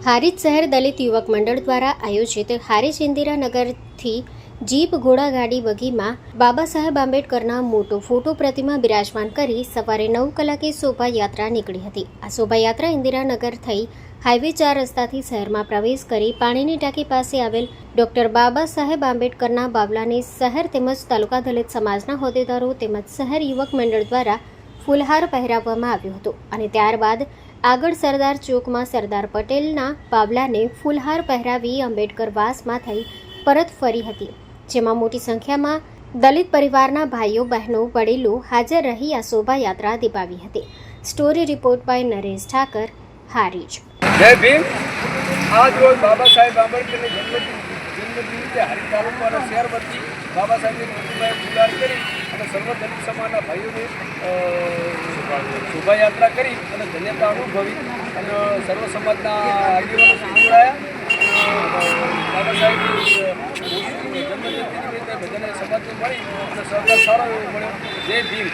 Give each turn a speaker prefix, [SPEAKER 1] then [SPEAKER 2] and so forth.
[SPEAKER 1] હારીજ શહેર દલિત યુવક મંડળ દ્વારા આયોજિત હારીજ ઇન્દિરાનગરથી જીપ ઘોડાગાડી બગીમાં બાબા સાહેબ આંબેડકરના મોટો ફોટો પ્રતિમા બિરાજમાન કરી સવારે 9 કલાકે શોભાયાત્રા નીકળી હતી। આ શોભાયાત્રા ઇન્દિરાનગર થઈ હાઈવે 4 રસ્તાથી શહેરમાં પ્રવેશ કરી પાણીની ટાંકી પાસે આવેલ ડોક્ટર બાબા સાહેબ આંબેડકરના બાવલાને શહેર તેમજ તાલુકા દલિત સમાજના હોદ્દેદારો તેમજ શહેર યુવક મંડળ દ્વારા ફૂલહાર પહેરાવવામાં આવ્યો હતો અને ત્યારબાદ આગળ સરદાર ચોકમાં સરદાર પટેલના બાવલાને ફૂલહાર પહેરાવી આંબેડકર વાસમાં થઈ પરત ફરી હતી, જેમાં મોટી સંખ્યામાં દલિત પરિવારના ભાઈઓ બહેનો વડીલો હાજર રહી આ શોભાયાત્રા દીપાવી હતી। Story report by Naresh Thakar, Harij.
[SPEAKER 2] જય ભીમ। આજ રોજ બાબા સાહેબ આંબેડકરની જન્મદિવસે હારીજ તાલુકા અને શહેર વતી બાબા સાહેબની પ્રતિમાએ ફૂલહાર કરી અને સર્વ દલિત સમાજના ભાઈઓને શોભાયાત્રા કરી અને ધન્યતા અનુભવી અને સર્વ સમાજના આગેવાનો જોડાયા। બાબા સાહેબની જન્મજયંતિની રીતે બધાને સમાજને મળી અને સહકાર સારો એવો મળ્યો। જય ભીમ।